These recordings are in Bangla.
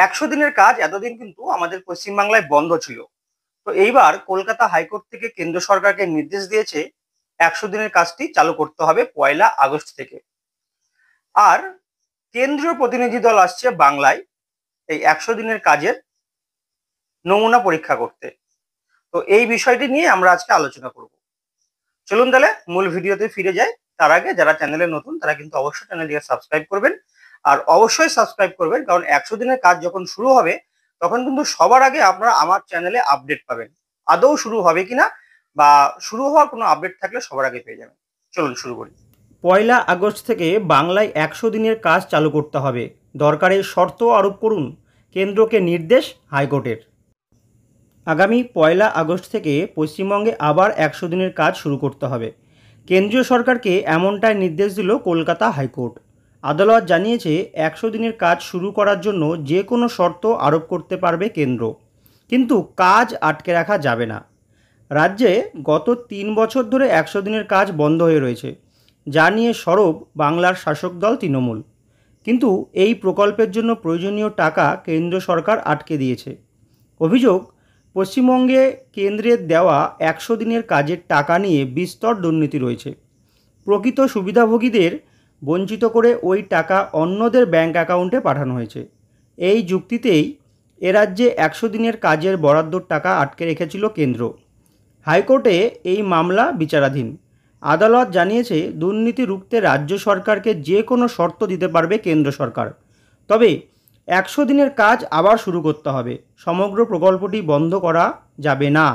100 দিনের কাজ এতদিন কিন্তু আমাদের পশ্চিমবাংলায় বন্ধ ছিল। তো এইবার কলকাতা হাইকোর্ট থেকে কেন্দ্র সরকারকে নির্দেশ দিয়েছে 100 দিনের কাজটি চালু করতে হবে 1 আগস্ট থেকে। আর কেন্দ্রীয় প্রতিনিধি দল আসছে বাংলায় এই 100 দিনের কাজের নমুনা পরীক্ষা করতে। তো এই বিষয়টি নিয়ে আমরা আজকে আলোচনা করব। চলুন তাহলে মূল ভিডিওতে ফিরে যাই। তার আগে যারা চ্যানেলে নতুন তারা কিন্তু অবশ্যই চ্যানেলটিকে সাবস্ক্রাইব করবেন, আর অবশ্যই সাবস্ক্রাইব করবেন, কারণ 100 দিনের কাজ যখন শুরু হবে তখন কিন্তু সবার আগে আপনারা আমার চ্যানেলে আপডেট পাবেন। আদৌ শুরু হবে কিনা বা শুরু হওয়ার কোনো আপডেট থাকলে সবার আগে পেয়ে যাবেন। চলুন শুরু করি। 1 আগস্ট থেকে বাংলায় 100 দিনের কাজ চালু করতে হবে, দরকারে শর্ত আরোপ করুন, কেন্দ্রকে নির্দেশ হাইকোর্টের। আগামী 1 আগস্ট থেকে পশ্চিমবঙ্গে আবার 100 দিনের কাজ শুরু করতে হবে। কেন্দ্রীয় সরকারকে এমনটাই নির্দেশ দিল কলকাতা হাইকোর্ট। আদালত জানিয়েছে 100 দিনের কাজ শুরু করার জন্য যে কোনো শর্ত আরোপ করতে পারবে কেন্দ্র, কিন্তু কাজ আটকে রাখা যাবে না। রাজ্যে গত 3 বছর ধরে 100 দিনের কাজ বন্ধ হয়ে রয়েছে, যা নিয়ে সরব বাংলার শাসক দল তৃণমূল। কিন্তু এই প্রকল্পের জন্য প্রয়োজনীয় টাকা কেন্দ্র সরকার আটকে দিয়েছে। অভিযোগ, পশ্চিমবঙ্গে কেন্দ্রের দেওয়া 100 দিনের কাজের টাকা নিয়ে বিস্তর দুর্নীতি রয়েছে। প্রকৃত সুবিধাভোগীদের বঞ্চিত করে ওই টাকা অন্যদের ব্যাংক অ্যাকাউন্টে পাঠানো হয়েছে। এই যুক্তিতেই এ রাজ্যে 100 দিনের কাজের বরাদ্দর টাকা আটকে রেখেছিল কেন্দ্র। হাইকোর্টে এই মামলা বিচারাধীন। আদালত জানিয়েছে দুর্নীতি রুখতে রাজ্য সরকারকে যে কোনো শর্ত দিতে পারবে কেন্দ্র সরকার, তবে 100 দিনের কাজ আবার শুরু করতে হবে, সমগ্র প্রকল্পটি বন্ধ করা যাবে না।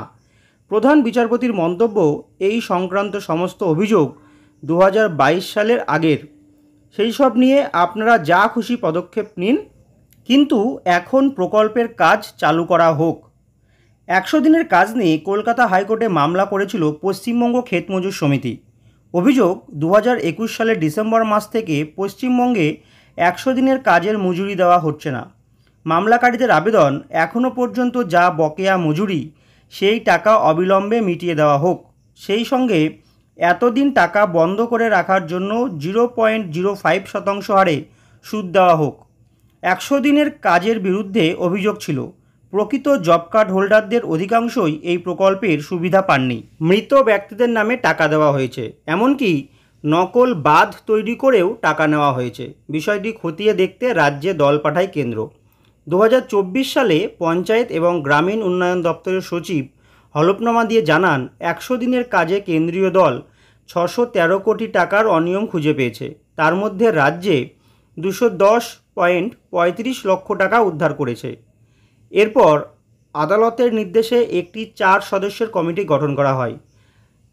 প্রধান বিচারপতির মন্তব্য, এই সংক্রান্ত সমস্ত অভিযোগ 2022 সালের আগের, সেই সব নিয়ে আপনারা যা খুশি পদক্ষেপ নিন, কিন্তু এখন প্রকল্পের কাজ চালু করা হোক। 100 দিনের কাজ নিয়ে কলকাতা হাইকোর্টে মামলা করেছিল পশ্চিমবঙ্গ ক্ষেত মজুর সমিতি। অভিযোগ, 2021 সালের ডিসেম্বর মাস থেকে পশ্চিমবঙ্গে 100 দিনের কাজের মজুরি দেওয়া হচ্ছে না। মামলাকারীদের আবেদন, এখনও পর্যন্ত যা বকেয়া মজুরি সেই টাকা অবিলম্বে মিটিয়ে দেওয়া হোক, সেই সঙ্গে এতদিন টাকা বন্ধ করে রাখার জন্য 0.05% হারে সুদ দেওয়া হোক। 100 দিনের কাজের বিরুদ্ধে অভিযোগ ছিল, প্রকৃত জব কার্ড হোল্ডারদের অধিকাংশই এই প্রকল্পের সুবিধা পাননি। মৃত ব্যক্তিদের নামে টাকা দেওয়া হয়েছে, এমনকি নকল বাঁধ তৈরি করেও টাকা নেওয়া হয়েছে। বিষয়টি খতিয়ে দেখতে রাজ্যে দল পাঠায় কেন্দ্র। 2024 সালে পঞ্চায়েত এবং গ্রামীণ উন্নয়ন দপ্তরের সচিব হলফনামা দিয়ে জানান, 100 দিনের কাজে কেন্দ্রীয় দল 613 কোটি টাকার অনিয়ম খুঁজে পেয়েছে। তার মধ্যে রাজ্যে 210.35 লক্ষ টাকা উদ্ধার করেছে। এরপর আদালতের নির্দেশে একটি 4 সদস্যের কমিটি গঠন করা হয়,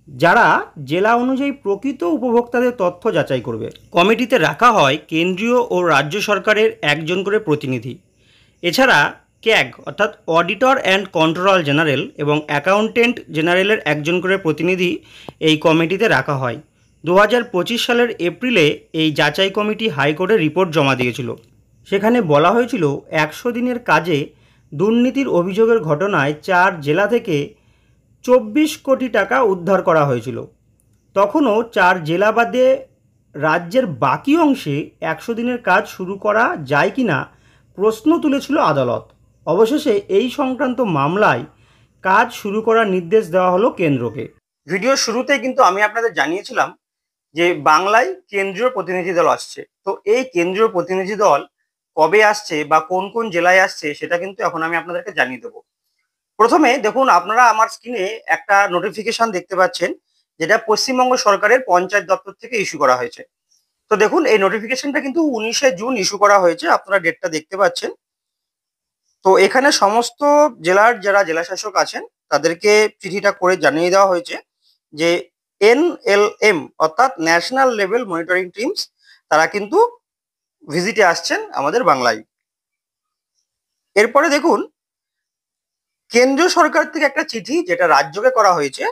যারা জেলা অনুযায়ী প্রকৃত উপভোক্তাদের তথ্য যাচাই করবে। কমিটিতে রাখা হয় কেন্দ্রীয় ও রাজ্য সরকারের একজন করে প্রতিনিধি। এছাড়া ক্যাগ অর্থাৎ অডিটর অ্যান্ড কন্ট্রোলার জেনারেল এবং অ্যাকাউন্টেন্ট জেনারেলের একজন করে প্রতিনিধি এই কমিটিতে রাখা হয়। 2025 সালের এপ্রিলে এই যাচাই কমিটি হাইকোর্টে রিপোর্ট জমা দিয়েছিল। সেখানে বলা হয়েছিল, 100 দিনের কাজে দুর্নীতির অভিযোগের ঘটনায় 4 জেলা থেকে 24 কোটি টাকা উদ্ধার করা হয়েছিল। তখনও 4 জেলা বাদে রাজ্যের বাকি অংশে 100 দিনের কাজ শুরু করা যায় কিনা প্রশ্ন তুলেছিল আদালত। অবশেষে এই সংক্রান্ত মামলায় কাজ শুরু করার নির্দেশ দেওয়া হলো কেন্দ্রকে। ভিডিও শুরুতেই কিন্তু আমি আপনাদের জানিয়েছিলাম যে বাংলায় কেন্দ্রীয় প্রতিনিধি দল আসছে। তো এই কেন্দ্রীয় প্রতিনিধি দল কবে আসছে বা কোন কোন জেলায় আসছে সেটা কিন্তু এখন আমি আপনাদেরকে জানিয়ে দেবো। প্রথমে দেখুন, আপনারা আমার স্ক্রিনে একটা নোটিফিকেশন দেখতে পাচ্ছেন, যেটা পশ্চিমবঙ্গ সরকারের পঞ্চায়েত দপ্তর থেকে ইস্যু করা হয়েছে। তো দেখুন, এই নোটিফিকেশনটা কিন্তু 19শে জুন ইস্যু করা হয়েছে, আপনারা ডেটটা দেখতে পাচ্ছেন। তো এখানে সমস্ত জেলার যারা জেলাশাসক আছেন তাদেরকে চিঠিটা করে জানিয়ে দেওয়া হয়েছে যে NLM অর্থাৎ ন্যাশনাল লেভেল মনিটরিং টিমস তারা কিন্তু ভিজিটে আসছেন আমাদের বাংলায়। এরপরে দেখুন, কেন্দ্রীয় সরকার থেকে একটা চিঠি যেটা রাজ্যকে করা হয়েছে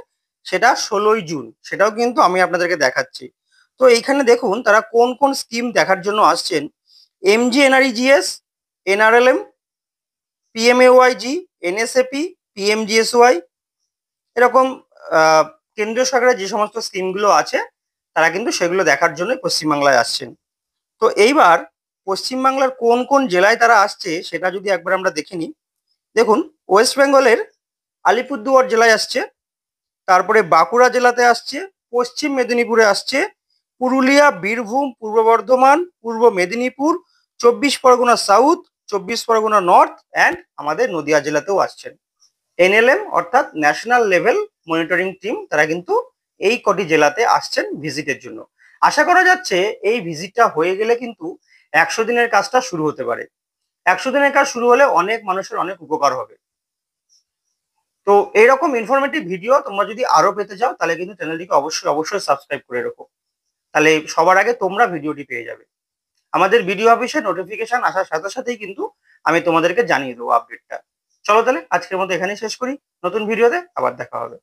সেটা 16ই জুন, সেটাও কিন্তু আমি আপনাদেরকে দেখাচ্ছি। তো এইখানে দেখুন তারা কোন কোন স্কিম দেখার জন্য আসছেন। MGNREGS, NRLM, PMAYG, NSAP, PMGSY, এরকম কেন্দ্রীয় সরকারের যে সমস্ত স্কিমগুলো আছে তারা কিন্তু সেগুলো দেখার জন্য পশ্চিমবাংলায় আসছেন। তো এইবার পশ্চিমবাংলার কোন কোন জেলায় তারা আসছে সেটা যদি একবার আমরা দেখে নিই। দেখুন, ওয়েস্ট বেঙ্গলের আলিপুরদুয়ার জেলায় আসছে, তারপরে বাঁকুড়া জেলাতে আসছে, পশ্চিম মেদিনীপুরে আসছে, পুরুলিয়া, বীরভূম, পূর্ব বর্ধমান, পূর্ব Medinipur, 24 Pargana south, 24 Pargana north and আমাদের নদিয়া জেলাতেও আসছেন। এনএলএম অর্থাৎ ন্যাশনাল লেভেল মনিটরিং টিম তারা কিন্তু এই কটি জেলাতে আসছেন ভিজিটের জন্য। আশা করা যাচ্ছে এই ভিজিটটা হয়ে গেলে কিন্তু 100 দিনের কাজটা শুরু হতে পারে। 100 দিনের কাজ শুরু হলে অনেক মানুষের অনেক উপকার হবে। তো এইরকম ইনফরমেটিভ ভিডিও তোমরা যদি আরো পেতে চাও তাহলে কিন্তু চ্যানেলটিকে অবশ্যই অবশ্যই সাবস্ক্রাইব করে রাখো, তাহলে সবার আগে তোমরা ভিডিওটি পেয়ে যাবে। আমাদের ভিডিও অফিসে নোটিফিকেশন আসার সাথে সাথেই কিন্তু আমি তোমাদেরকে জানিয়ে দেবো আপডেটটা। চলো তাহলে আজকের মতো এখানেই শেষ করি, নতুন ভিডিওতে আবার দেখা হবে।